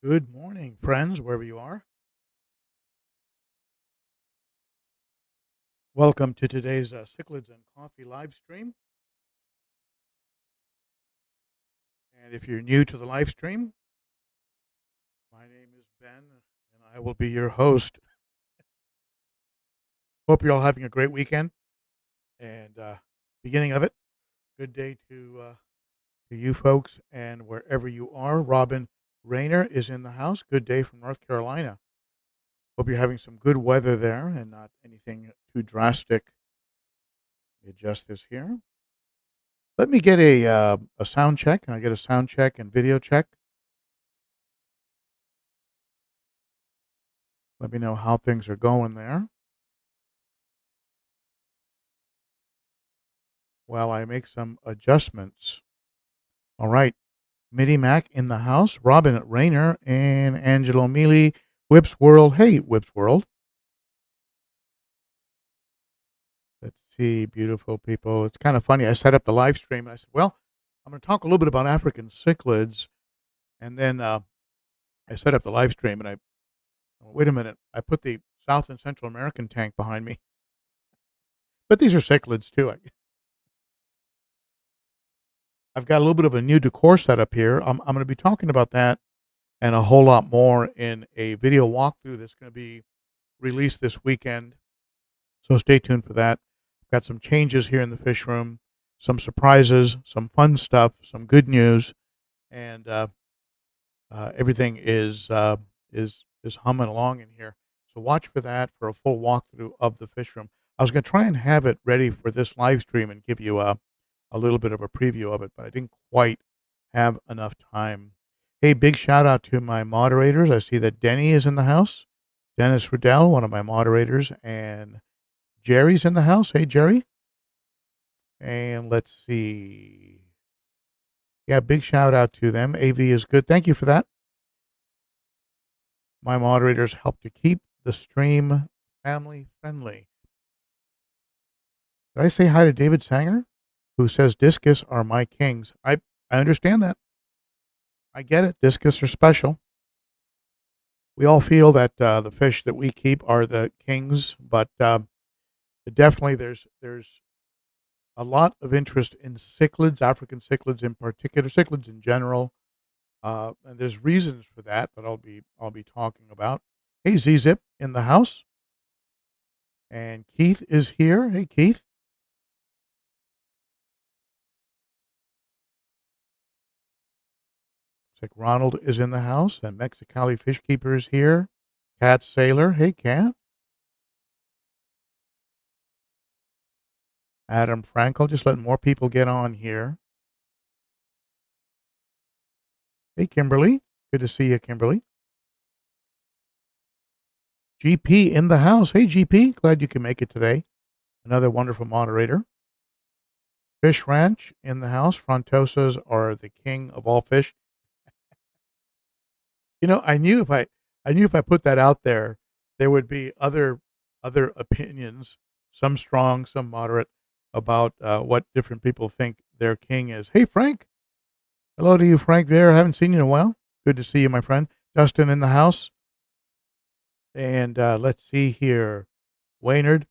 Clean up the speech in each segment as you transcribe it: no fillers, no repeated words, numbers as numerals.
Good morning, friends, wherever you are. Welcome to today's Cichlids and Coffee live stream. And if you're new to the live stream, my name is Ben, and I will be your host. Hope you're all having a great weekend and beginning of it. Good day to you folks, and wherever you are. Robin Rayner is in the house. Good day from North Carolina. Hope you're having some good weather there and not anything too drastic. Let me adjust this here. Let me get a sound check. Can I get a sound check and video check? Let me know how things are going there while I make some adjustments. All right. Midi Mac in the house. Robin Rayner and Angelo Mealy. Whips World. Hey, Whips World. Let's see. Beautiful people. It's kind of funny. I set up the live stream and I said, well, I'm going to talk a little bit about African cichlids. And then I set up the live stream and wait a minute. I put the South and Central American tank behind me. But these are cichlids too. I've got a little bit of a new decor setup here. I'm going to be talking about that and a whole lot more in a video walkthrough that's going to be released this weekend. So stay tuned for that. I've got some changes here in the fish room, some surprises, some fun stuff, some good news, and everything is humming along in here. So watch for that for a full walkthrough of the fish room. I was going to try and have it ready for this live stream and give you a little bit of a preview of it, but I didn't quite have enough time. Hey, big shout out to my moderators. I see that Denny is in the house. Dennis Riddell, one of my moderators, and Jerry's in the house. Hey, Jerry. And let's see. Yeah, big shout out to them. AV is good. Thank you for that. My moderators help to keep the stream family friendly. Did I say hi to David Sanger, who says discus are my kings? I understand that. I get it. Discus are special. We all feel that the fish that we keep are the kings, but definitely there's a lot of interest in cichlids, African cichlids in particular, cichlids in general, and there's reasons for that I'll be talking about. Hey, Z-Zip in the house, and Keith is here. Hey, Keith. Looks like Ronald is in the house, and Mexicali Fish Keeper is here. Cat Sailor. Hey, Cat. Adam Frankel. Just letting more people get on here. Hey, Kimberly. Good to see you, Kimberly. GP in the house. Hey, GP. Glad you can make it today. Another wonderful moderator. Fish Ranch in the house. Frontosas are the king of all fish. You know, I knew if I put that out there, there would be other opinions, some strong, some moderate, about what different people think their king is. Hey, Frank. Hello to you, Frank. There, I haven't seen you in a while. Good to see you, my friend. Dustin in the house. And let's see here. Waynard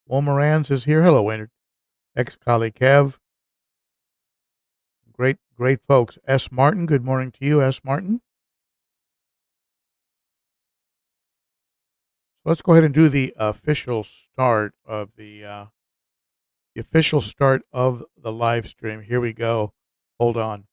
Wolmerans is here. Hello, Waynard. Ex-colleague Kev. Great folks. S. Martin, good morning to you, S. Martin. So let's go ahead and do the official start of the live stream. Here we go. Hold on.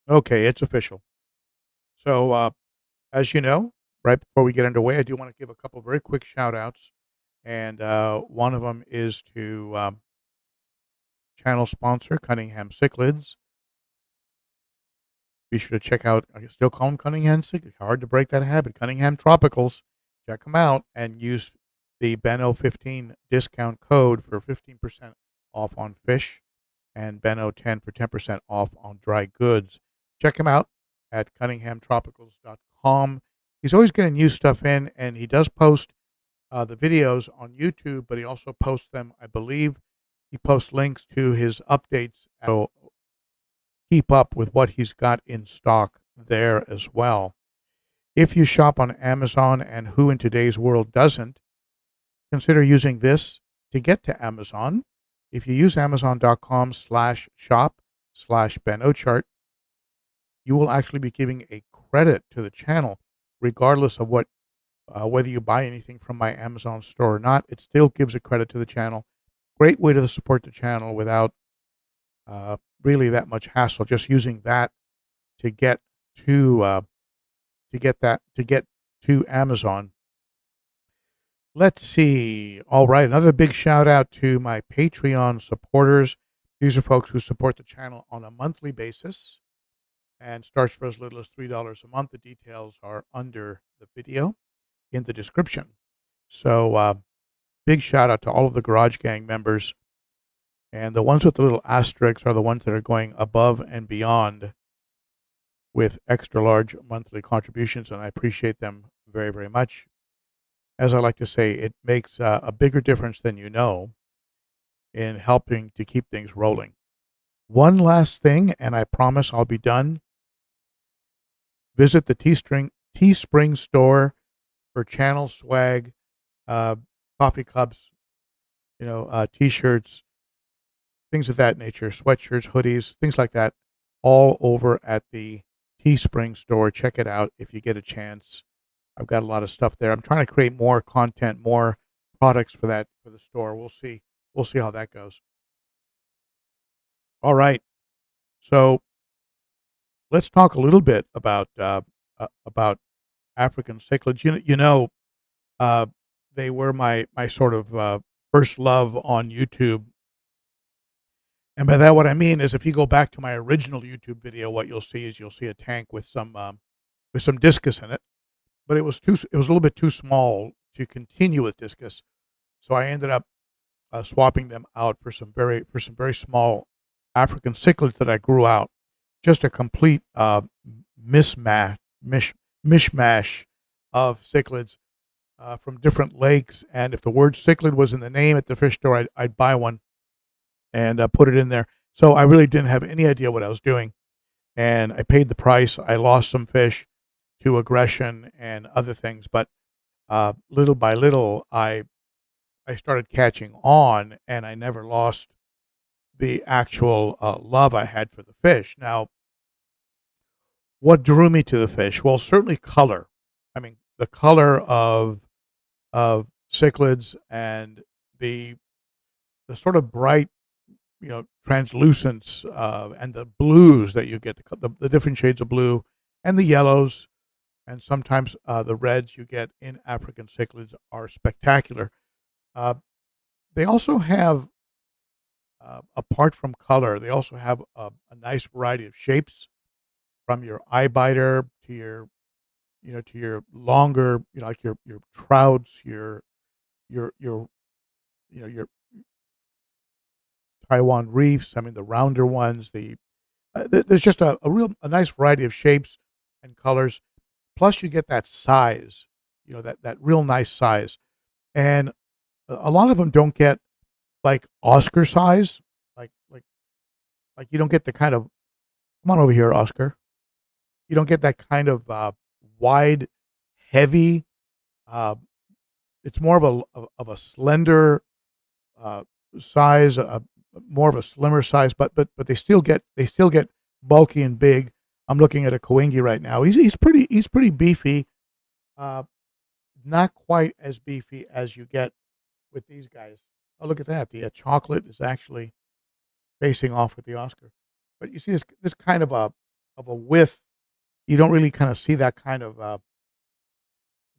Okay, it's official. So, as you know, right before we get underway, I do want to give a couple very quick shout outs. And one of them is to channel sponsor Cunningham Cichlids. Be sure to check out, I can still call them Cunningham Cichlids. Hard to break that habit. Cunningham Tropicals. Check them out and use the ben.o.15 discount code for 15% off on fish and ben.o.10 for 10% off on dry goods. Check them out at cunninghamtropicals.com. He's always getting new stuff in, and he does post the videos on YouTube, but he also posts them, I believe, he posts links to his updates. So keep up with what he's got in stock there as well. If you shop on Amazon, and who in today's world doesn't, consider using this to get to Amazon. If you use amazon.com/shop/ben.o.cichlid, you will actually be giving a credit to the channel, regardless of whether you buy anything from my Amazon store or not. It still gives a credit to the channel. Great way to support the channel without really that much hassle. Just using that to get to Amazon. Let's see. All right, another big shout out to my Patreon supporters. These are folks who support the channel on a monthly basis and starts for as little as $3 a month. The details are under the video in the description. So big shout out to all of the Garage Gang members. And the ones with the little asterisks are the ones that are going above and beyond with extra large monthly contributions, and I appreciate them very, very much. As I like to say, it makes a bigger difference than you know in helping to keep things rolling. One last thing, and I promise I'll be done. Visit the Teespring store for channel swag, coffee cups, T-shirts, things of that nature, sweatshirts, hoodies, things like that, all over at the Teespring store. Check it out if you get a chance. I've got a lot of stuff there. I'm trying to create more content, more products for the store. We'll see how that goes. All right. So let's talk a little bit about African cichlids. They were my sort of first love on YouTube. And by that, what I mean is, if you go back to my original YouTube video, what you'll see is a tank with some discus in it. But it was a little bit too small to continue with discus, so I ended up swapping them out for some very small African cichlids that I grew out. Just a complete mishmash of cichlids from different lakes. And if the word cichlid was in the name at the fish store, I'd buy one and put it in there. So I really didn't have any idea what I was doing, and I paid the price. I lost some fish to aggression and other things, but little by little, I started catching on, and I never lost the actual love I had for the fish. Now, what drew me to the fish? Well, certainly color. I mean, the color of cichlids and the sort of bright, translucence and the blues that you get, the different shades of blue and the yellows. And sometimes the reds you get in African cichlids are spectacular. They also have, apart from color, they also have a nice variety of shapes, from your eye biter to your, to your longer, like your trouts, your Taiwan reefs. I mean, the rounder ones. There's just a nice variety of shapes and colors. Plus, you get that size, that real nice size. And a lot of them don't get like Oscar size, like you don't get the kind of, come on over here, Oscar. You don't get that kind of wide, heavy. It's more of a slender size, more of a slimmer size, but they still get bulky and big. I'm looking at a Coengi right now. He's pretty beefy. Not quite as beefy as you get with these guys. Oh, look at that. The chocolate is actually facing off with the Oscar. But you see this kind of a width. You don't really kind of see that kind of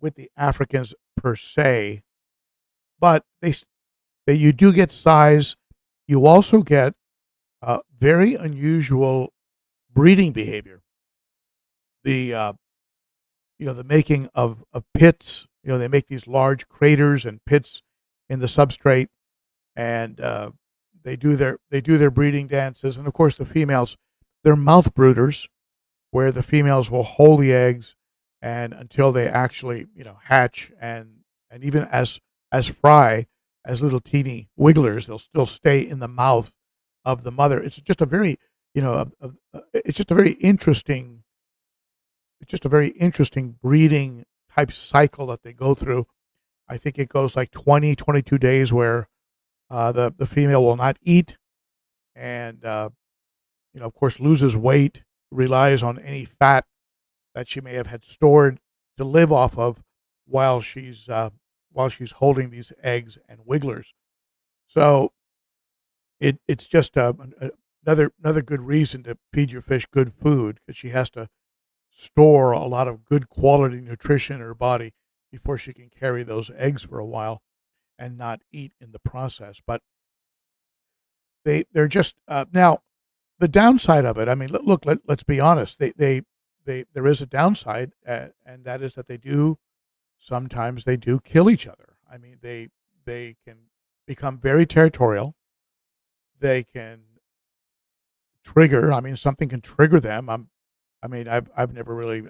with the Africans per se. But you do get size. You also get very unusual breeding behavior. The the making of pits. They make these large craters and pits in the substrate, and they do their breeding dances. And of course, the females, they're mouth brooders, where the females will hold the eggs and until they actually, hatch, and even as fry, as little teeny wigglers, they'll still stay in the mouth of the mother. It's just a very, it's just a very interesting, breeding type cycle that they go through. I think it goes like 20, 22 days where the female will not eat, and of course, loses weight, relies on any fat that she may have had stored to live off of while she's uh, while she's holding these eggs and wigglers. So it's just another good reason to feed your fish good food, because she has to store a lot of good quality nutrition in her body before she can carry those eggs for a while and not eat in the process. But they're just now the downside of it. I mean, look, let's be honest. There is a downside, and that is that sometimes they do kill each other. I mean, they can become very territorial. They can trigger. I mean, something can trigger them. I've never really.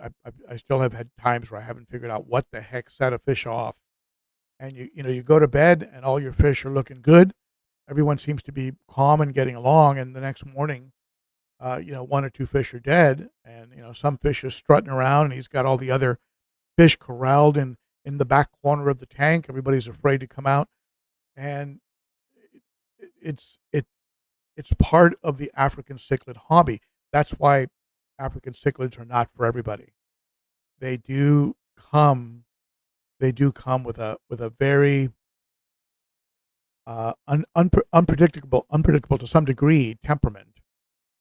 I still have had times where I haven't figured out what the heck set a fish off. And you go to bed and all your fish are looking good. Everyone seems to be calm and getting along, and the next morning, one or two fish are dead, and some fish is strutting around, and he's got all the other fish corralled in the back corner of the tank. Everybody's afraid to come out, and it's it it's part of the African cichlid hobby. That's why African cichlids are not for everybody. They do come with a very unpredictable to some degree temperament,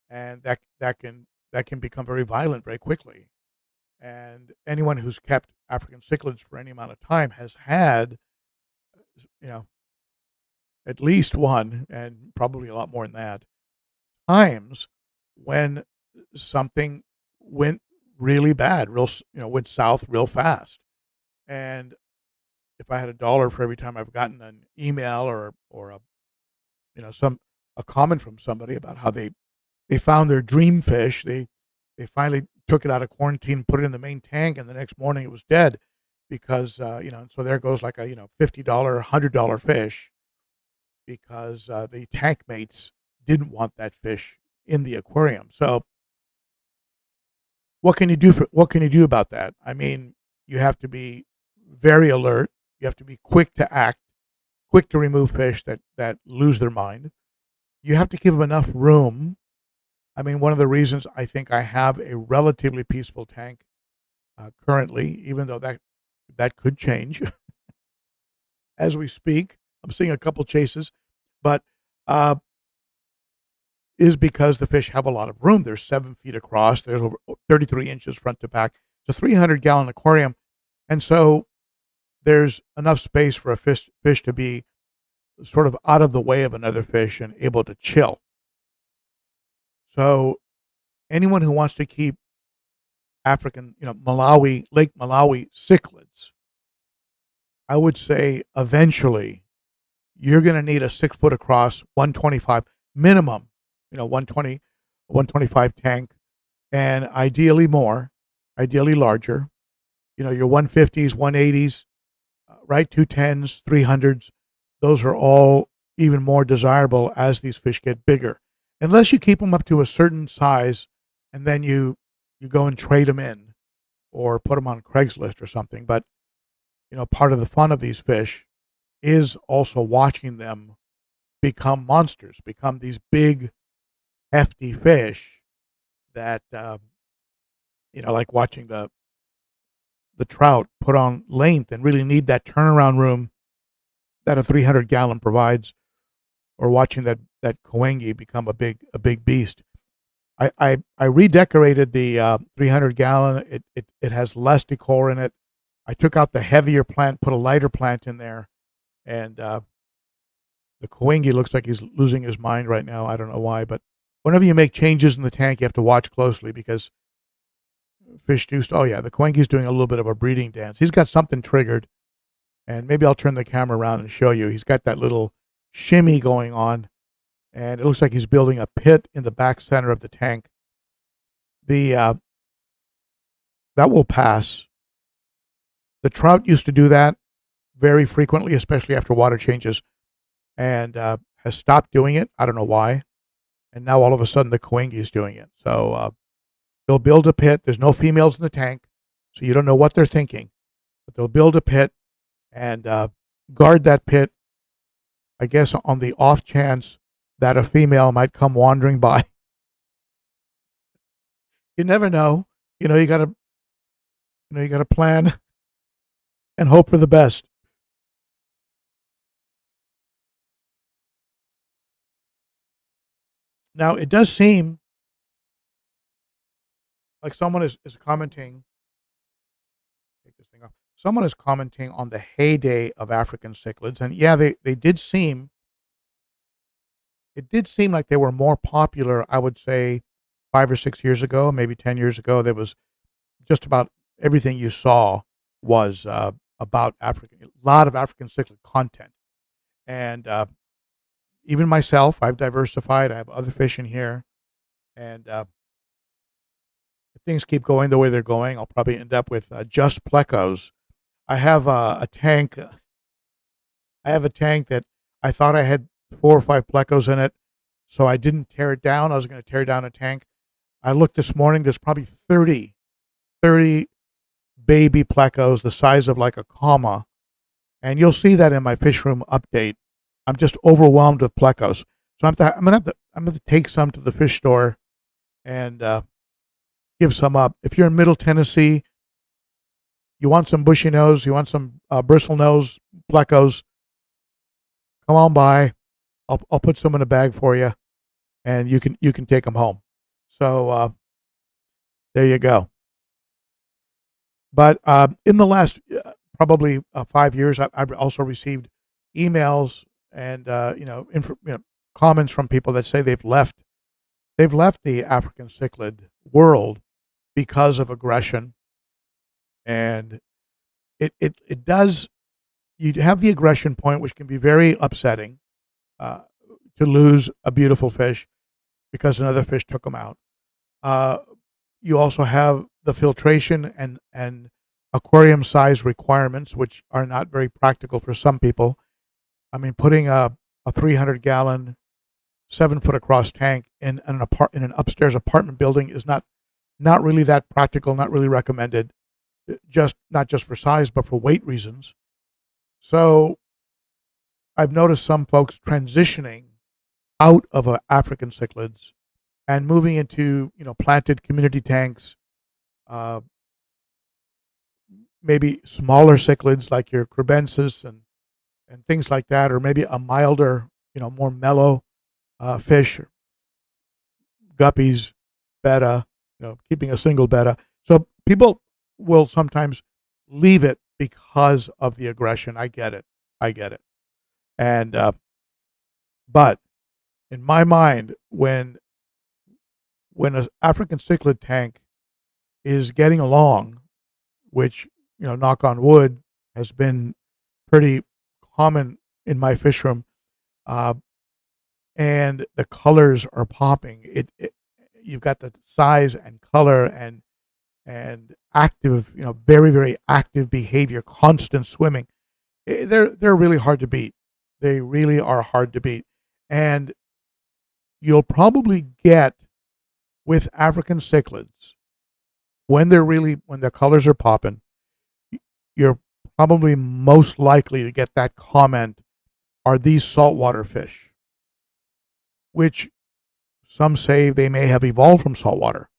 and that can become very violent very quickly. And anyone who's kept African cichlids for any amount of time has had, you know, at least one, and probably a lot more than that, times when something went really bad, went south real fast. And if I had $1 for every time I've gotten an email or a some a comment from somebody about how they found their dream fish, they finally took it out of quarantine, put it in the main tank, and the next morning it was dead because so there goes like a $50, $100 fish because the tank mates didn't want that fish in the aquarium. So what can you do about that? I mean, you have to be very alert. You have to be quick to act, quick to remove fish that lose their mind. You have to give them enough room. I mean, one of the reasons I think I have a relatively peaceful tank currently, even though that could change as we speak. I'm seeing a couple chases, but uh, is because the fish have a lot of room. They're 7 feet across. They're over 33 inches front to back. It's a 300-gallon aquarium, and so there's enough space for a fish to be sort of out of the way of another fish and able to chill. So anyone who wants to keep African, Lake Malawi cichlids, I would say eventually you're going to need a 6 foot across, 125 minimum, 120, 125 tank, and ideally more, ideally larger. Your 150s, 180s, right? 210s, 300s. Those are all even more desirable as these fish get bigger. Unless you keep them up to a certain size and then you go and trade them in or put them on Craigslist or something. But, part of the fun of these fish is also watching them become monsters, become these big, hefty fish that, like watching the trout put on length and really need that turnaround room that a 300-gallon provides, or watching that Koengi become a big beast. I redecorated the 300-gallon. It has less decor in it. I took out the heavier plant, put a lighter plant in there, and the Koengi looks like he's losing his mind right now. I don't know why, but whenever you make changes in the tank, you have to watch closely because fish do. Oh yeah, the Koengi's doing a little bit of a breeding dance. He's got something triggered, and maybe I'll turn the camera around and show you. He's got that little shimmy going on, and it looks like he's building a pit in the back center of the tank. The that will pass. The trout used to do that very frequently, especially after water changes, and has stopped doing it. I don't know why. And now all of a sudden the coingi is doing it. So they'll build a pit. There's no females in the tank, so you don't know what they're thinking. But they'll build a pit and guard that pit, I guess, on the off chance that a female might come wandering by. You never know. You gotta plan and hope for the best. Now, it does seem like someone is commenting. Take this thing off. Someone is commenting on the heyday of African cichlids, and yeah, they did seem. It did seem like they were more popular. I would say 5 or 6 years ago, maybe 10 years ago. There was just about everything you saw was about African. A lot of African cichlid content, and even myself, I've diversified. I have other fish in here, and if things keep going the way they're going, I'll probably end up with just plecos. I have a tank. I have a tank that I thought I had 4 or 5 plecos in it, so I didn't tear it down. I was going to tear down a tank. I looked this morning. There's probably 30 baby plecos the size of like a comma, and you'll see that in my fish room update. I'm just overwhelmed with plecos, so I'm gonna take some to the fish store and give some up. If you're in Middle Tennessee, you want some bushy nose, you want some bristle nose plecos, come on by. I'll put some in a bag for you, and you can take them home. So there you go. But in the last probably 5 years, I've also received emails and comments from people that say they've left the African cichlid world because of aggression, and it does. You have the aggression point, which can be very upsetting, to lose a beautiful fish because another fish took them out. You also have the filtration and aquarium size requirements, which are not very practical for some people. I mean, putting a 300-gallon, 7-foot across tank in an upstairs apartment building is not really that practical, not really recommended, not just for size, but for weight reasons. So I've noticed some folks transitioning out of African cichlids and moving into planted community tanks, maybe smaller cichlids like your crebensis and things like that, or maybe a milder, more mellow fish, guppies, betta, keeping a single betta. So people will sometimes leave it because of the aggression. I get it. And but in my mind, when an African cichlid tank is getting along, which knock on wood, has been pretty common in my fish room, and the colors are popping. You've got the size and color and active, very very active behavior, constant swimming. They're really hard to beat. They really are hard to beat, and you'll probably get with African cichlids when the colors are popping. You're probably most likely to get that comment, are these saltwater fish? Which some say they may have evolved from saltwater,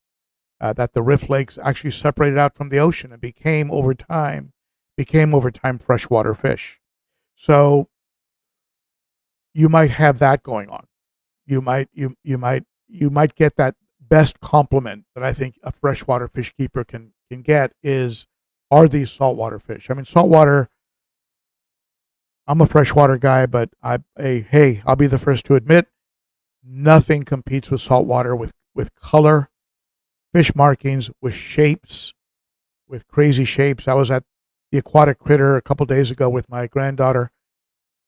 that the rift lakes actually separated out from the ocean and became over time freshwater fish. So you might have that going on. You might get that best compliment that I think a freshwater fish keeper can get is, are these saltwater fish? I mean, saltwater, I'm a freshwater guy, but I'll be the first to admit, nothing competes with saltwater with color, fish markings, with shapes, with crazy shapes. I was at the Aquatic Critter a couple days ago with my granddaughter.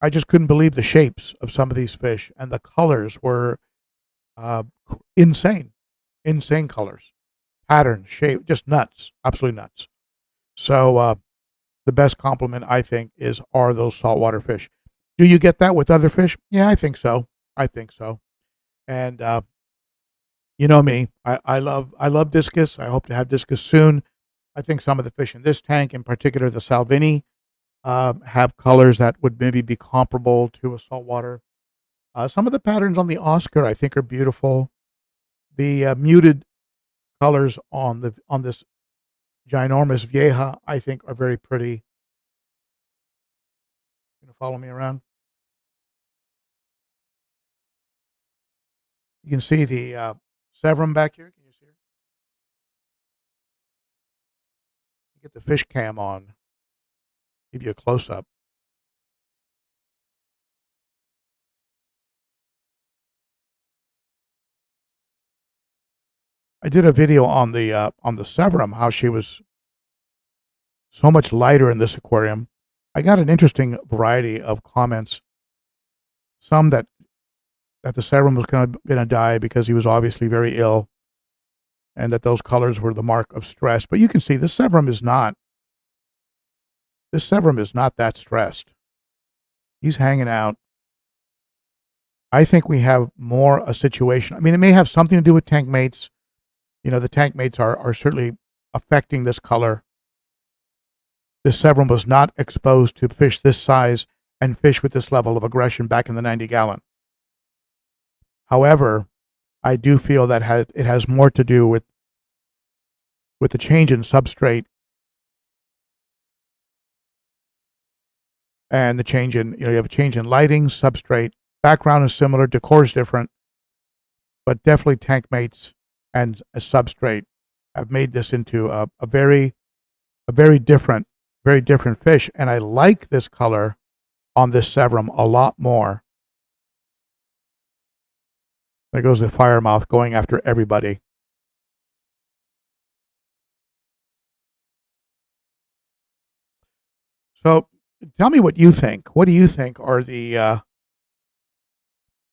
I just couldn't believe the shapes of some of these fish, and the colors were insane colors, patterns, shape, just nuts, absolutely nuts. So the best compliment I think are those saltwater fish. Do you get that with other fish? Yeah, I think so. I think so. And you know me, I love discus. I hope to have discus soon. I think some of the fish in this tank, in particular the Salvini, have colors that would maybe be comparable to a saltwater. Some of the patterns on the Oscar I think are beautiful. The muted colors on this ginormous Vieja I think are very pretty. You gonna follow me around? You can see the Severum back here. Can you see it? Get the fish cam on. Give you a close up. I did a video on the Severum, how she was so much lighter in this aquarium. I got an interesting variety of comments. Some that the Severum was gonna die because he was obviously very ill, and that those colors were the mark of stress. But you can see this Severum is not. This Severum is not that stressed. He's hanging out. I think we have more a situation. I mean, it may have something to do with tank mates. You know, the tank mates are certainly affecting this color. This Severum was not exposed to fish this size and fish with this level of aggression back in the 90-gallon. However, I do feel that it has more to do with the change in substrate and the change in, you have a change in lighting, substrate, background is similar, decor is different, but definitely tank mates and a substrate have made this into a very different fish. And I like this color on this Severum a lot more. There goes the firemouth going after everybody. So tell me what you think. What do you think are the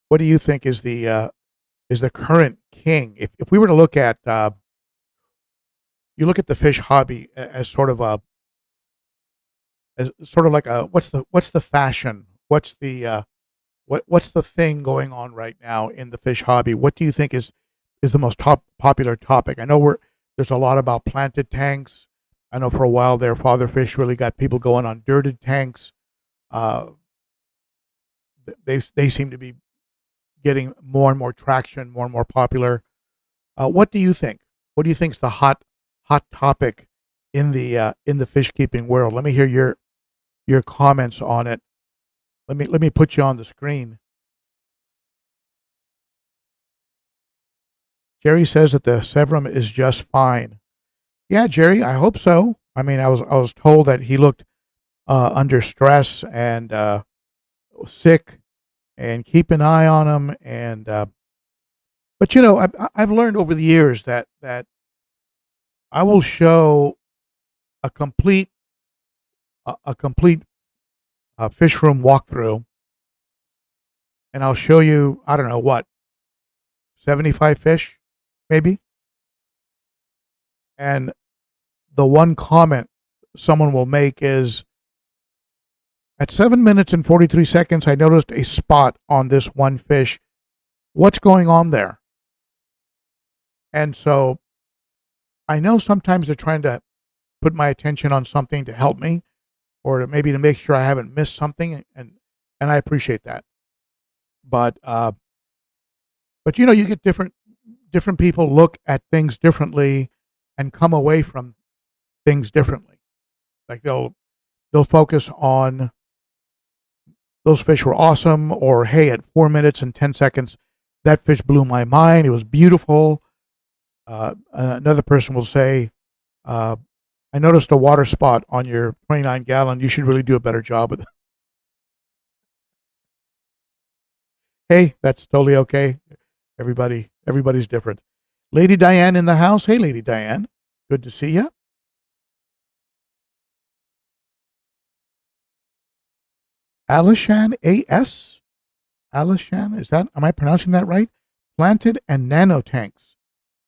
what do you think is the current king? If we were to look at you look at the fish hobby as sort of like a what's the fashion? What's the what's the thing going on right now in the fish hobby? What do you think is the most popular topic? I know there's a lot about planted tanks. I know for a while there, father fish really got people going on dirted tanks. They seem to be getting more and more traction, more and more popular. What do you think? What do you think is the hot topic in the fish keeping world? Let me hear your comments on it. Let me put you on the screen. Jerry says that the Severum is just fine. Yeah, Jerry, I hope so. I mean, I was told that he looked under stress and sick, and keep an eye on him. And but you know, I've learned over the years that I will show a complete fish room walkthrough, and I'll show you, I don't know what, 75 fish, maybe. And the one comment someone will make is, at 7 minutes and 43 seconds, I noticed a spot on this one fish. What's going on there? And so I know sometimes they're trying to put my attention on something to help me, or maybe to make sure I haven't missed something, and I appreciate that. But you know, you get different people look at things differently and come away from things differently. Like they'll focus on those fish were awesome, or hey, at 4 minutes and 10 seconds, that fish blew my mind. It was beautiful. Another person will say, I noticed a water spot on your 29-gallon. You should really do a better job with it. Hey, that's totally okay. Everybody's different. Lady Diane in the house. Hey, Lady Diane. Good to see you. Alishan A.S. Alishan, am I pronouncing that right? Planted and nano tanks,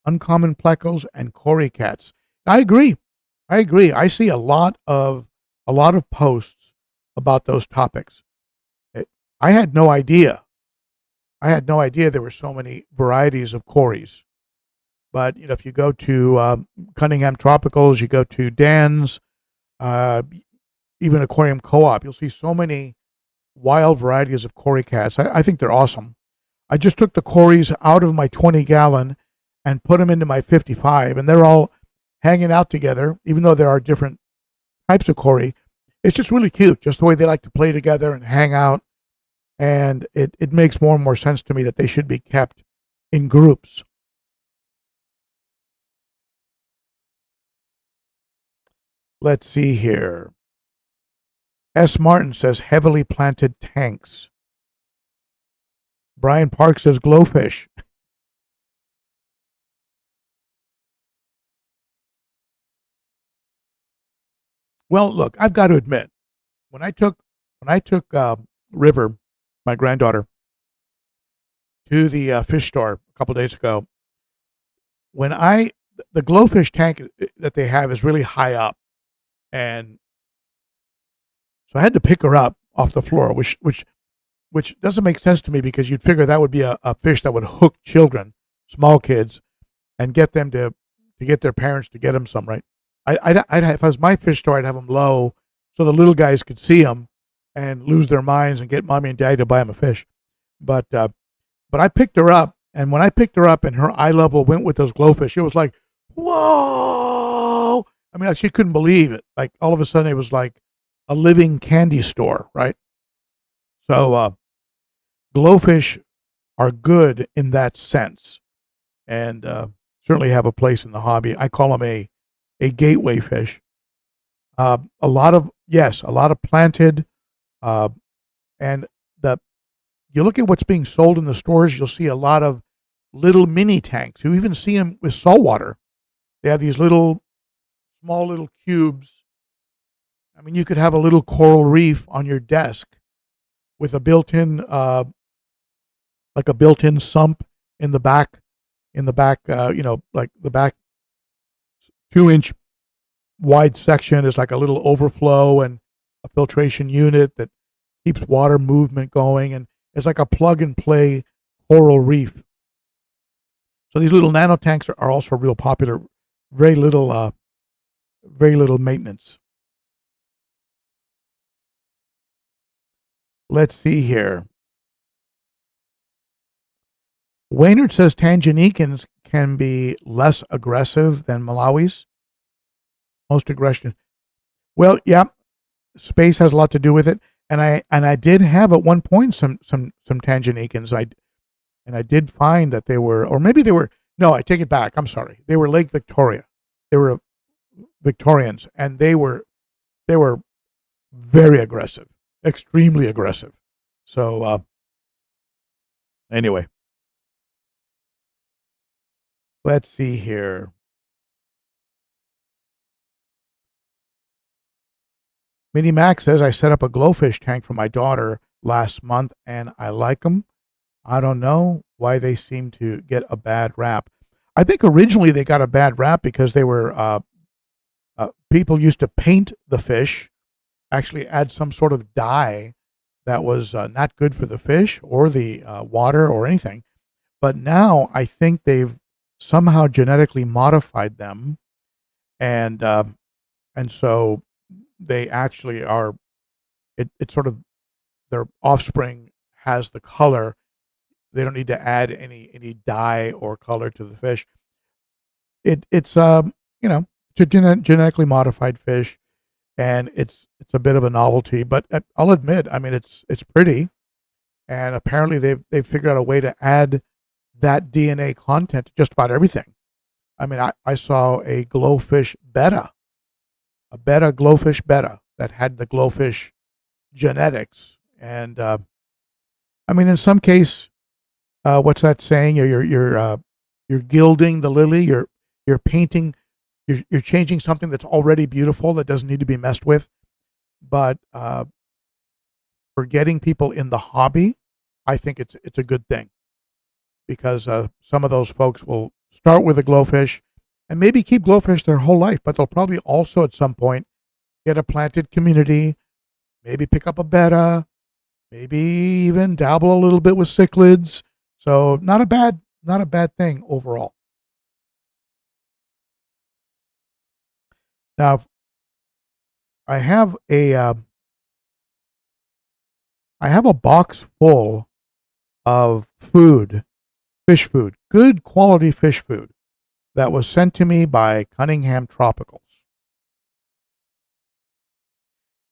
uncommon plecos and cory cats. I agree. I see a lot of a lot of posts about those topics. I had no idea. I had no idea there were so many varieties of cories. But if you go to Cunningham Tropicals, you go to Dan's, uh, even Aquarium Co-op, you'll see so many wild varieties of cory cats. I think they're awesome. I just took the cories out of my 20-gallon and put them into my 55, and they're all hanging out together, even though there are different types of cory. It's just really cute, just the way they like to play together and hang out. And it makes more and more sense to me that they should be kept in groups. Let's see here. S. Martin says heavily planted tanks. Brian Park says glowfish. Well, look, I've got to admit, when I took River, my granddaughter, to the fish store a couple days ago, when the glowfish tank that they have is really high up, and so I had to pick her up off the floor, which doesn't make sense to me, because you'd figure that would be a fish that would hook children, small kids, and get them to get their parents to get them some, right? If I was my fish store, I'd have them low so the little guys could see them and lose their minds and get mommy and daddy to buy them a fish. But I picked her up, and when I picked her up and her eye level went with those glowfish, it was like, whoa! I mean, she couldn't believe it. Like, all of a sudden, it was like a living candy store, right? So glowfish are good in that sense, and certainly have a place in the hobby. I call them a gateway fish. A lot of planted, and you look at what's being sold in the stores, you'll see a lot of little mini tanks. You even see them with saltwater. They have these small little cubes. I mean, you could have a little coral reef on your desk with a built-in, like a built-in sump in the back, like the back 2-inch wide section is like a little overflow and a filtration unit that keeps water movement going, and it's like a plug and play coral reef. So these little nano tanks are also real popular. Very little maintenance. Let's see here. Waynard says Tanganyikans can be less aggressive than Malawis. Most aggression. Well, yeah, space has a lot to do with it. And I did have at one point some Tanganyikans. I did find that they were, or maybe they were. No, I take it back. I'm sorry. They were Lake Victoria. They were Victorians, and they were very aggressive, extremely aggressive. So anyway, let's see here. Minnie Mac says, I set up a glowfish tank for my daughter last month, and I like them. I don't know why they seem to get a bad rap. I think originally they got a bad rap because they were people used to paint the fish, actually add some sort of dye that was not good for the fish or the water or anything. But now I think they've somehow genetically modified them, and so they actually are. It's sort of their offspring has the color. They don't need to add any dye or color to the fish. It's a genetically modified fish, and it's a bit of a novelty. But I'll admit, I mean, it's pretty, and apparently they've figured out a way to add that DNA content to just about everything. I mean, I saw a glowfish betta, glowfish betta that had the glowfish genetics, and I mean, in some case, what's that saying? You're gilding the lily. You're painting. You're changing something that's already beautiful that doesn't need to be messed with. But for getting people in the hobby, I think it's a good thing, because some of those folks will start with a glowfish and maybe keep glowfish their whole life, but they'll probably also at some point get a planted community, maybe pick up a betta, maybe even dabble a little bit with cichlids. So not a bad thing overall. Now I have a I have a box full of food, fish food, good quality fish food that was sent to me by Cunningham Tropicals.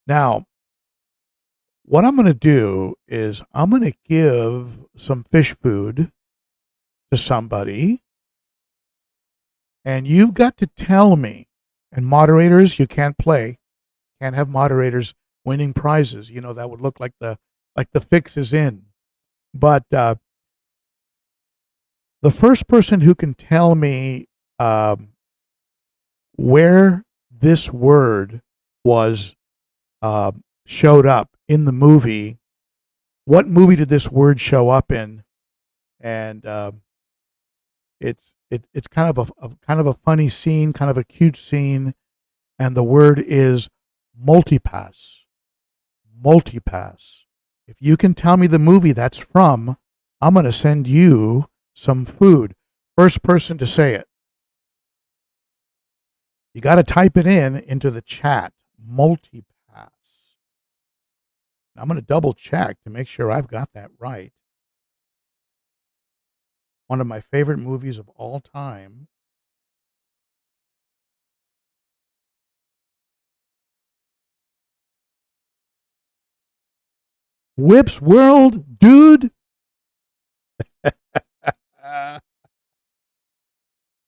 Now, what I'm going to do is I'm going to give some fish food to somebody, and you've got to tell me. And moderators, you can't play, can't have moderators winning prizes. You know that would look like the fix is in. But the first person who can tell me um, where this word was uh, showed up in the movie, what movie did this word show up in? And it's kind of a funny scene, kind of a cute scene, and the word is multipass. Multipass. If you can tell me the movie that's from, I'm going to send you some food. First person to say it. You got to type it into the chat. Multipass. I'm going to double check to make sure I've got that right. One of my favorite movies of all time. Whip's World, dude.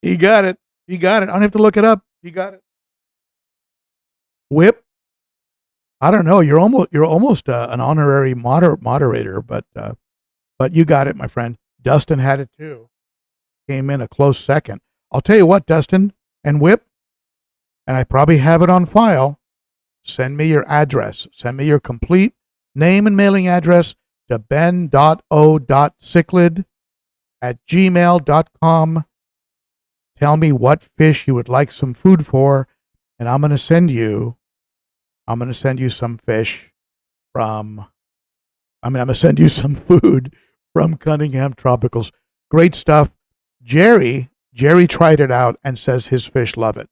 He got it. He got it. I don't have to look it up. He got it. Whip. I don't know. You're almost an honorary moderator, but you got it, my friend. Dustin had it too. Came in a close second. I'll tell you what, Dustin and Whip, and I probably have it on file. Send me your address. Send me your complete name and mailing address to ben.o.cichlid at gmail.com. Tell me what fish you would like some food for, and I'm going to send you some fish from, I'm going to send you some food from Cunningham Tropicals. Great stuff. Jerry tried it out and says his fish love it.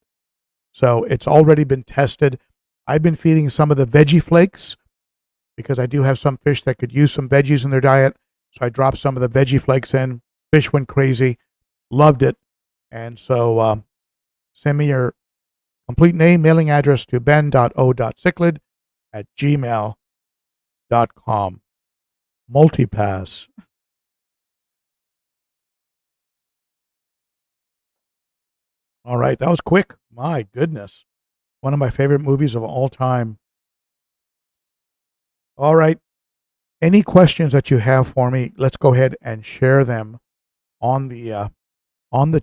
So it's already been tested. I've been feeding some of the veggie flakes because I do have some fish that could use some veggies in their diet. So I dropped some of the veggie flakes in. Fish went crazy, loved it. And so send me your complete name, mailing address to ben.o.cichlid at gmail.com. Multipass. All right, that was quick. My goodness. One of my favorite movies of all time. All right. Any questions that you have for me, let's go ahead and share them on the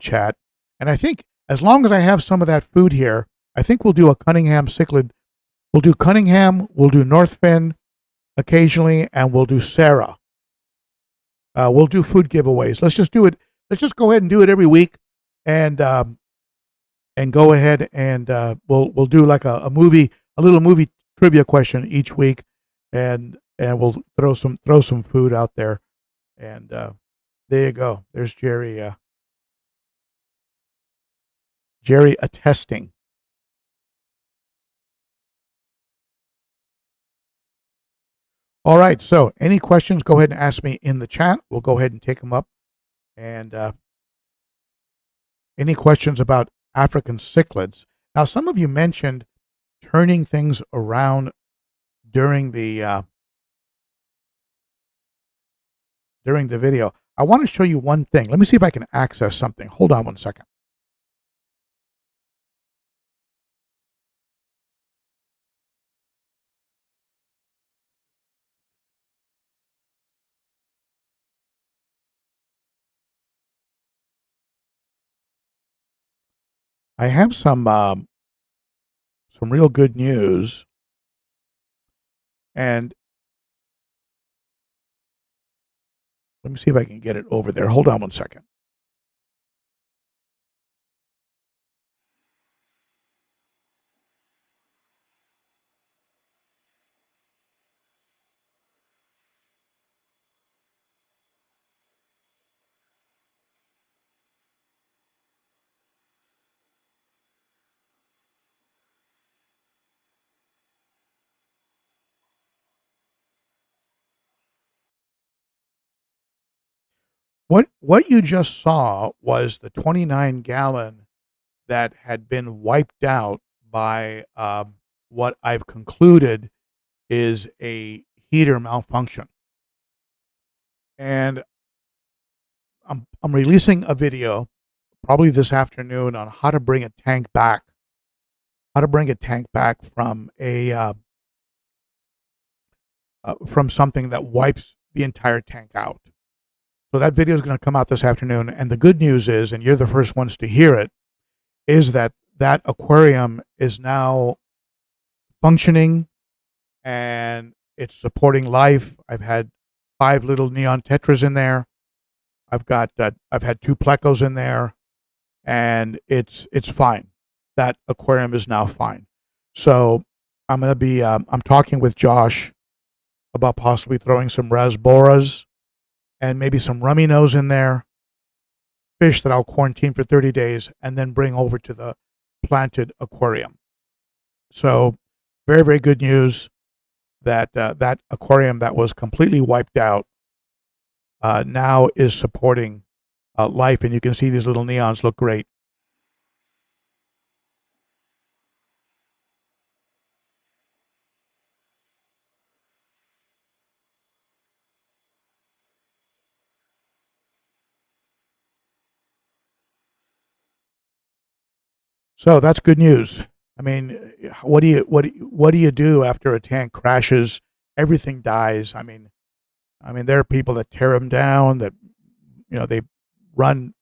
chat. And I think as long as I have some of that food here, I think we'll do a Cunningham cichlid. We'll do Cunningham, we'll do Northfin occasionally, and we'll do Sarah. We'll do food giveaways. Let's just do it. Let's just go ahead and do it every week, and go ahead and we'll do like a little movie trivia question each week, and we'll throw some food out there, and there you go. There's Jerry. Jerry attesting. All right. So, any questions? Go ahead and ask me in the chat. We'll go ahead and take them up. And any questions about African cichlids? Now, some of you mentioned turning things around during the video. I want to show you one thing. Let me see if I can access something. Hold on one second. I have some real good news, and let me see if I can get it over there. Hold on one second. What you just saw was the 29-gallon that had been wiped out by what I've concluded is a heater malfunction. And I'm releasing a video probably this afternoon on how to bring a tank back, from from something that wipes the entire tank out. So that video is going to come out this afternoon. And the good news is, and you're the first ones to hear it, is that that aquarium is now functioning and it's supporting life. I've had 5 little neon tetras in there. I've had 2 plecos in there, and it's fine. That aquarium is now fine. So I'm gonna be I'm talking with Josh about possibly throwing some rasboras and maybe some rummy nose in there, fish that I'll quarantine for 30 days and then bring over to the planted aquarium. So very, very good news that that aquarium that was completely wiped out now is supporting life, and you can see these little neons look great. So that's good news. I mean, what do you do after a tank crashes? Everything dies. I mean, there are people that tear them down. That they run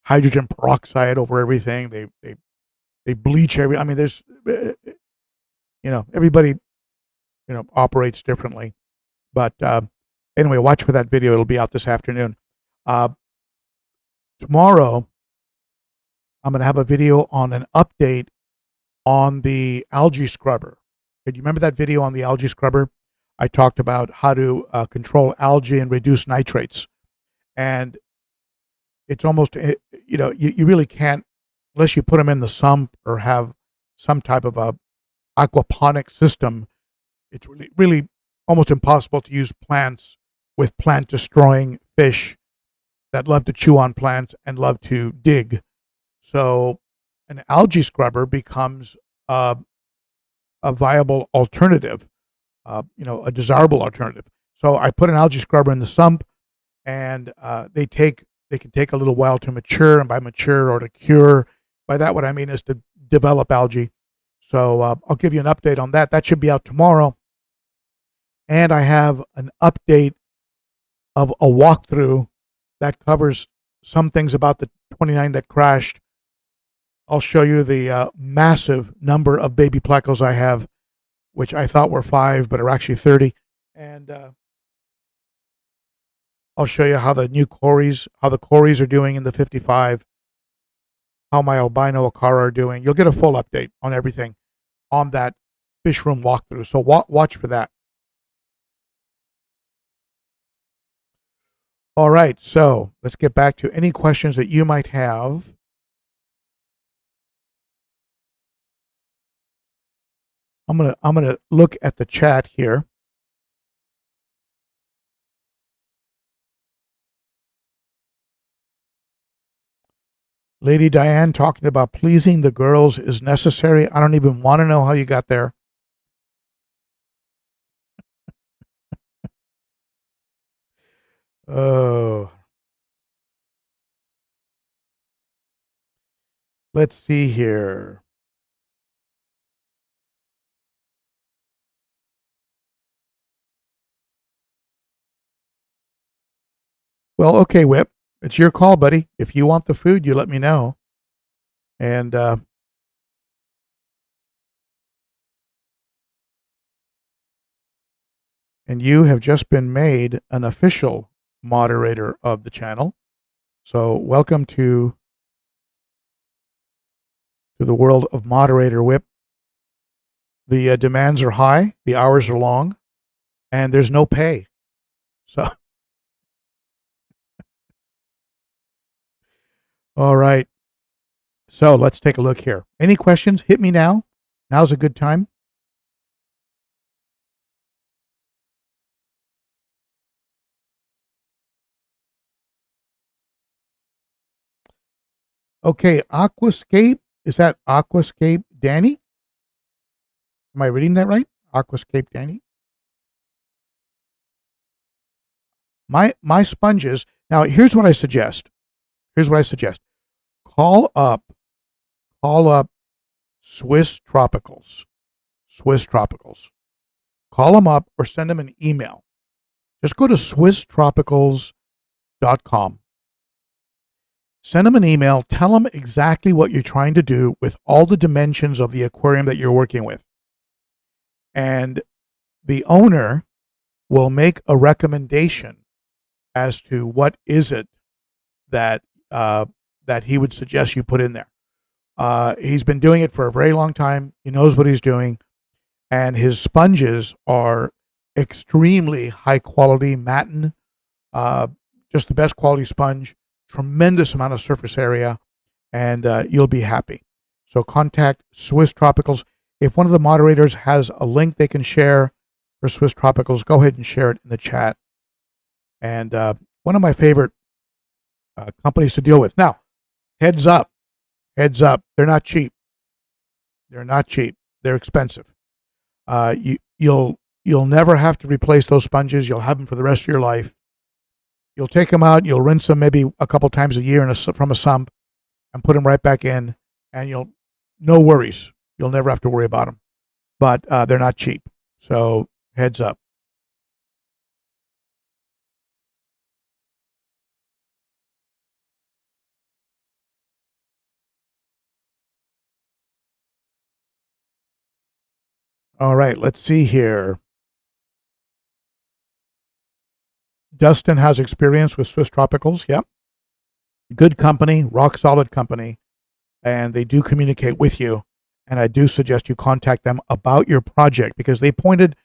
hydrogen peroxide over everything. They bleach every. I mean, there's everybody operates differently. But anyway, watch for that video. It'll be out this afternoon. Uh, Tomorrow, I'm going to have a video on an update on the algae scrubber. Do you remember that video on the algae scrubber? I talked about how to control algae and reduce nitrates. And it's almost, you really can't, unless you put them in the sump or have some type of a aquaponic system, it's really almost impossible to use plants with plant destroying fish that love to chew on plants and love to dig. So an algae scrubber becomes a viable alternative, a desirable alternative. So I put an algae scrubber in the sump, and they can take a little while to mature, and by mature or to cure, by that what I mean is to develop algae. So I'll give you an update on that. That should be out tomorrow. And I have an update of a walkthrough that covers some things about the 29 that crashed. I'll show you the massive number of baby plecos I have, which I thought were 5, but are actually 30. And I'll show you how the cories are doing in the 55, how my albino Ochart are doing. You'll get a full update on everything on that fish room walkthrough. So watch for that. All right, so let's get back to any questions that you might have. I'm gonna look at the chat here. Lady Diane talking about pleasing the girls is necessary. I don't even want to know how you got there. Oh. Let's see here. Well, okay, Whip. It's your call, buddy. If you want the food, you let me know. And you have just been made an official moderator of the channel. So welcome to the world of moderator, Whip. The demands are high, the hours are long, and there's no pay. So, all right. So let's take a look here. Any questions? Hit me now. Now's a good time. Okay, Aquascape. Is that Aquascape Danny? Am I reading that right? Aquascape Danny? My sponges. Now, here's what I suggest. Here's what I suggest. Call up, call up Swiss Tropicals. Swiss Tropicals. Call them up or send them an email. Just go to SwissTropicals.com. Send them an email. Tell them exactly what you're trying to do with all the dimensions of the aquarium that you're working with. And the owner will make a recommendation as to what is it that that he would suggest you put in there. He's been doing it for a very long time. He knows what he's doing, and his sponges are extremely high quality, matin, just the best quality sponge. Tremendous amount of surface area, and you'll be happy. So contact Swiss Tropicals. If one of the moderators has a link they can share for Swiss Tropicals, go ahead and share it in the chat. And one of my favorite companies to deal with. Now, heads up, they're not cheap. They're not cheap. They're expensive. You'll never have to replace those sponges. You'll have them for the rest of your life. You'll take them out. You'll rinse them maybe a couple times a year from a sump, and put them right back in, and no worries. You'll never have to worry about them. But they're not cheap. So heads up. All right, let's see here. Dustin has experience with Swiss Tropicals. Yep. Good company, rock solid company, and they do communicate with you. And I do suggest you contact them about your project, because they pointed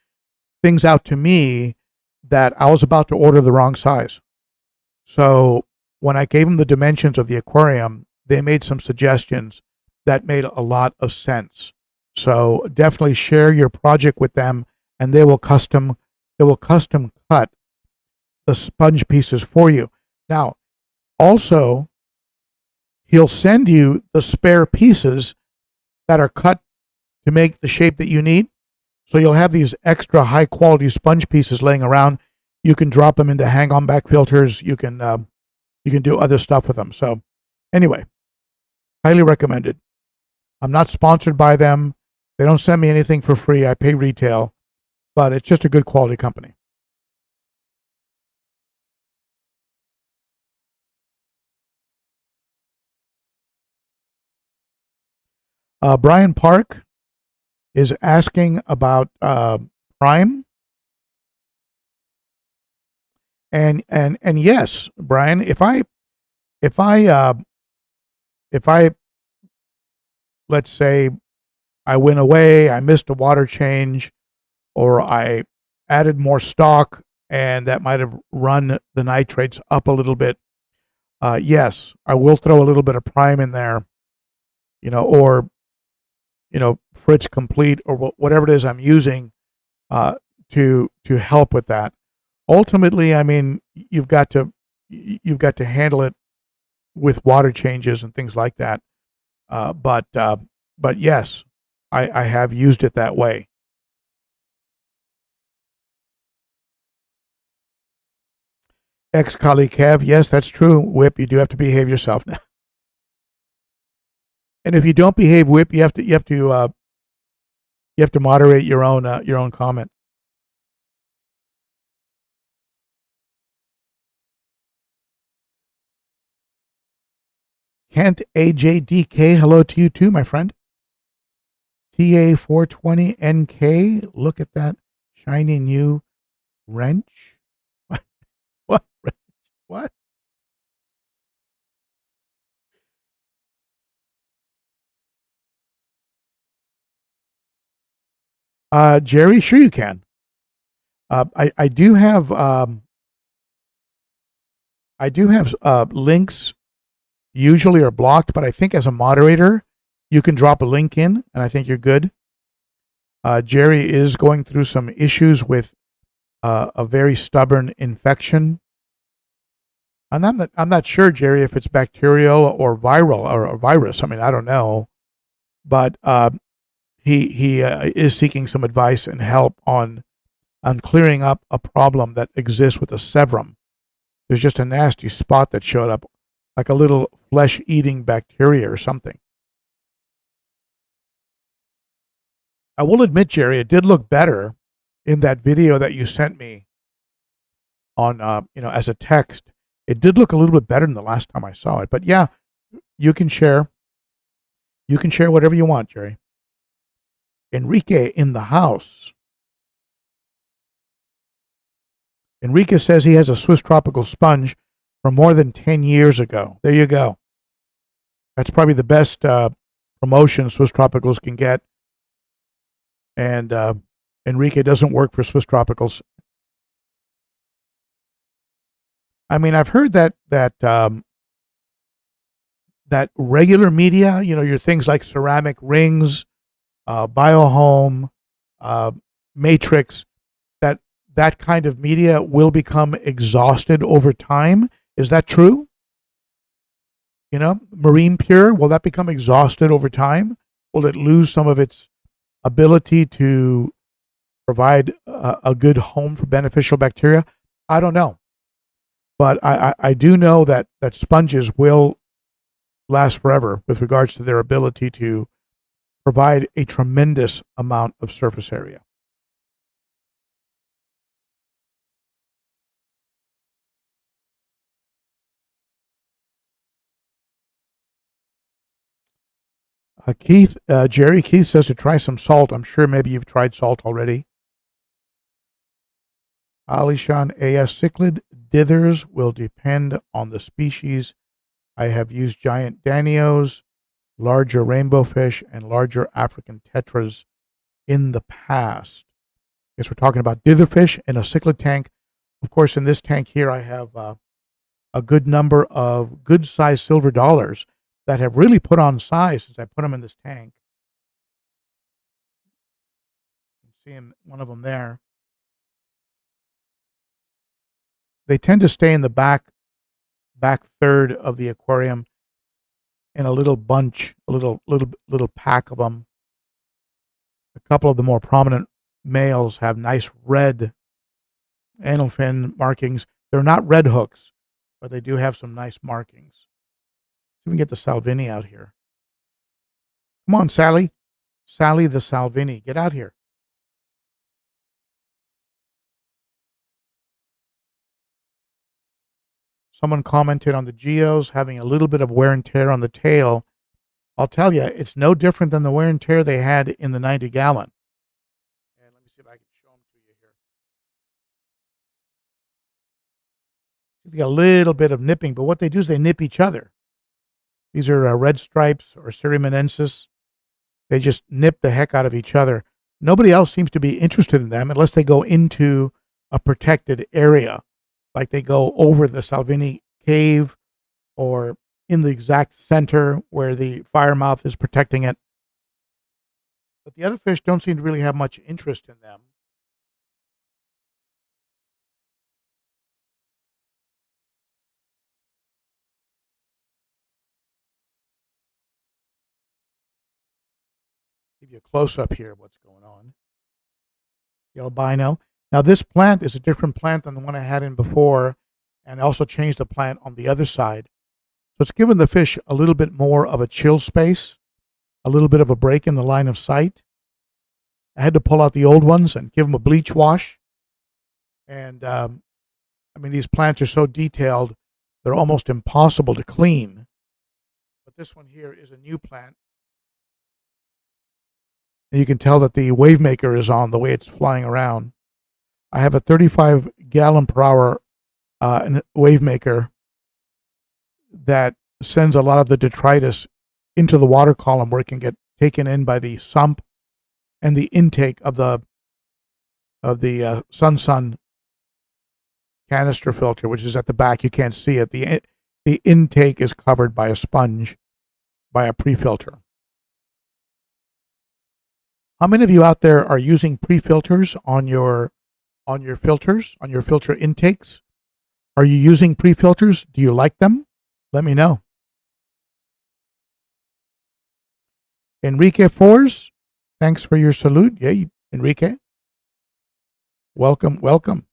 things out to me that I was about to order the wrong size. So when I gave them the dimensions of the aquarium, they made some suggestions that made a lot of sense. So definitely share your project with them, and they will custom cut the sponge pieces for you. Now, also, he'll send you the spare pieces that are cut to make the shape that you need. So you'll have these extra high quality sponge pieces laying around. You can drop them into hang on back filters. You can do other stuff with them. So anyway, highly recommended. I'm not sponsored by them. They don't send me anything for free. I pay retail, but it's just a good quality company. Brian Park is asking about Prime, and yes, Brian, if I let's say I went away, I missed a water change, or I added more stock, and that might have run the nitrates up a little bit. Yes, I will throw a little bit of Prime in there, or Fritz Complete, or whatever it is I'm using to help with that. Ultimately, I mean, you've got to handle it with water changes and things like that. But yes, I have used it that way. Ex-colleague Kev, yes, that's true. Whip, you do have to behave yourself now. And if you don't behave, Whip, you have to moderate your own comment. Kent AJDK, hello to you too, my friend. TA420NK, look at that shiny new wrench. What? What? Jerry, sure you can. I do have links usually are blocked, but I think as a moderator, you can drop a link in, and I think you're good. Jerry is going through some issues with a very stubborn infection. I'm not sure, Jerry, if it's bacterial or viral or a virus. I mean, I don't know, but he is seeking some advice and help on clearing up a problem that exists with the severum. There's just a nasty spot that showed up, like a little flesh-eating bacteria or something. I will admit, Jerry, it did look better in that video that you sent me on, as a text. It did look a little bit better than the last time I saw it. But yeah, you can share. You can share whatever you want, Jerry. Enrique in the house. Enrique says he has a Swiss tropical sponge from more than 10 years ago. There you go. That's probably the best promotion Swiss tropicals can get. And Enrique doesn't work for Swiss tropicals. I mean, I've heard that that regular media, your things like ceramic rings, biohome, matrix, that kind of media will become exhausted over time. Is that true? Marine Pure, will that become exhausted over time? Will it lose some of its ability to provide a good home for beneficial bacteria? I don't know. But I do know that sponges will last forever with regards to their ability to provide a tremendous amount of surface area. Jerry Keith says to try some salt. I'm sure maybe you've tried salt already. Alishan A.S. Cichlid dithers will depend on the species. I have used giant danios, larger rainbow fish, and larger African tetras in the past. Guess we're talking about ditherfish in a cichlid tank. Of course, in this tank here, I have a good number of good-sized silver dollars that have really put on size since I put them in this tank. You can see one of them there. They tend to stay in the back third of the aquarium in a little bunch, a little pack of them. A couple of the more prominent males have nice red anal fin markings. They're not red hooks, but they do have some nice markings. So we can get the Salvini out here. Come on, Sally. Sally the Salvini. Get out here. Someone commented on the Geos having a little bit of wear and tear on the tail. I'll tell you, it's no different than the wear and tear they had in the 90 gallon. And let me see if I can show them to you here. You got a little bit of nipping, but what they do is they nip each other. These are red stripes or Syrimanensis. They just nip the heck out of each other. Nobody else seems to be interested in them unless they go into a protected area, like they go over the Salvini cave or in the exact center where the fire mouth is protecting it. But the other fish don't seem to really have much interest in them. Give you a close-up here of what's going on. The albino. Now this plant is a different plant than the one I had in before, and I also changed the plant on the other side. So it's given the fish a little bit more of a chill space, a little bit of a break in the line of sight. I had to pull out the old ones and give them a bleach wash. And I mean, these plants are so detailed, they're almost impossible to clean. But this one here is a new plant. And you can tell that the wave maker is on the way it's flying around. I have a 35 gallon per hour wave maker that sends a lot of the detritus into the water column where it can get taken in by the sump and the intake of the Sun canister filter, which is at the back. You can't see it. The intake is covered by a sponge, by a pre-filter. How many of you out there are using pre-filters on your filters, on your filter intakes? Are you using pre-filters? Do you like them? Let me know. Enrique Fours, thanks for your salute. Yeah, Enrique. Welcome, welcome.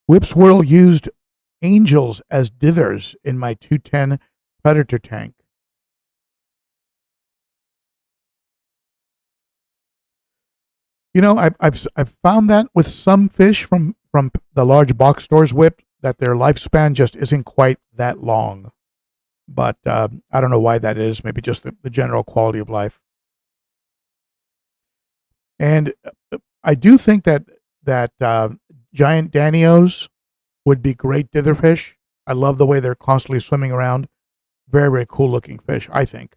Whipswirl used angels as dithers in my 210 Predator tank. You know, I've found that with some fish from the large box stores, Whip, that their lifespan just isn't quite that long. But I don't know why that is. Maybe just the general quality of life. And I do think that giant Danios would be great dither fish. I love the way they're constantly swimming around. Very, very cool looking fish, I think.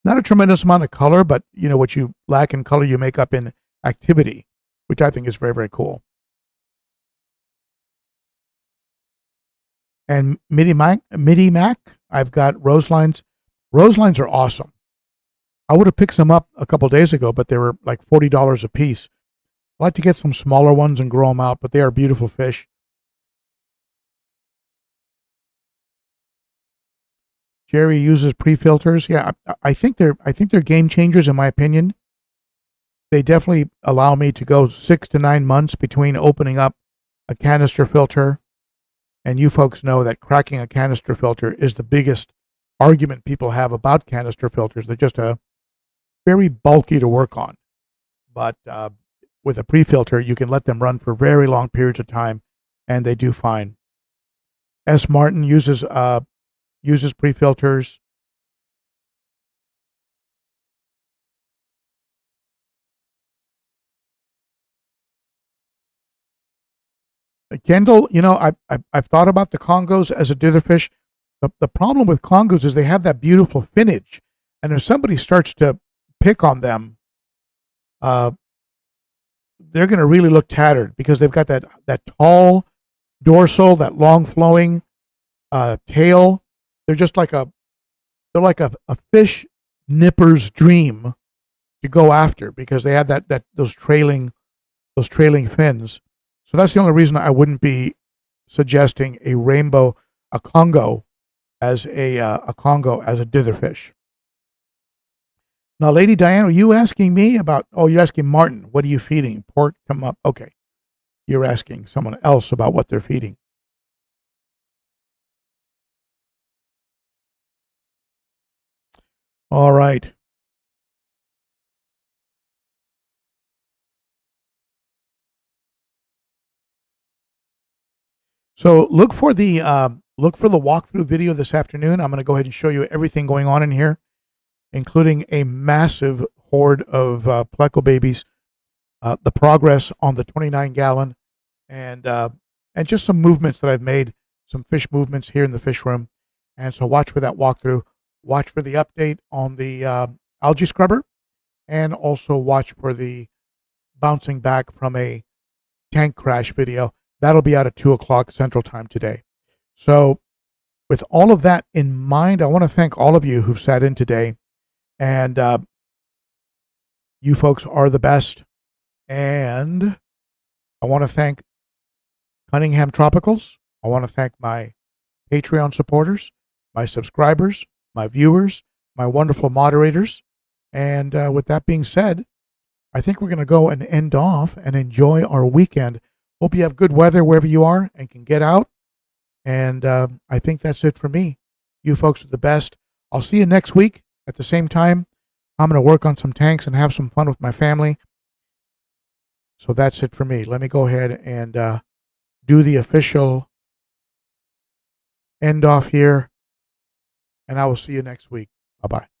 Not a tremendous amount of color, but you know what you lack in color, you make up in activity, which I think is very, very cool. And Midi Mac, I've got Roselines. Roselines are awesome. I would have picked some up a couple days ago, but they were like $40 a piece. I like to get some smaller ones and grow them out, but they are beautiful fish. Jerry uses pre-filters. Yeah, I think they're game changers in my opinion. They definitely allow me to go 6 to 9 months between opening up a canister filter. And you folks know that cracking a canister filter is the biggest argument people have about canister filters. They're just very bulky to work on. But with a pre-filter, you can let them run for very long periods of time, and they do fine. S. Martin uses pre-filters. Kendall, you know, I've thought about the Congos as a ditherfish. The problem with Congos is they have that beautiful finnage, and if somebody starts to pick on them, they're going to really look tattered because they've got that tall dorsal, that long flowing tail. They're just like a fish nipper's dream to go after because they have those trailing fins. So that's the only reason I wouldn't be suggesting a Congo as a ditherfish. Now, Lady Diane, are you asking me about? Oh, you're asking Martin. What are you feeding? Pork? Come up. Okay, you're asking someone else about what they're feeding. All right. So look for the walkthrough video this afternoon. I'm going to go ahead and show you everything going on in here, including a massive horde of pleco babies, the progress on the 29-gallon, and just some movements that I've made, some fish movements here in the fish room. And so watch for that walkthrough. Watch for the update on the algae scrubber, and also watch for the bouncing back from a tank crash video. That'll be out at 2 o'clock Central Time today. So with all of that in mind, I want to thank all of you who've sat in today. And you folks are the best. And I want to thank Cunningham Tropicals. I want to thank my Patreon supporters, my subscribers, my viewers, my wonderful moderators. And with that being said, I think we're going to go and end off and enjoy our weekend. Hope you have good weather wherever you are and can get out. And I think that's it for me. You folks are the best. I'll see you next week at the same time. I'm going to work on some tanks and have some fun with my family. So that's it for me. Let me go ahead and do the official end off here. And I will see you next week. Bye-bye.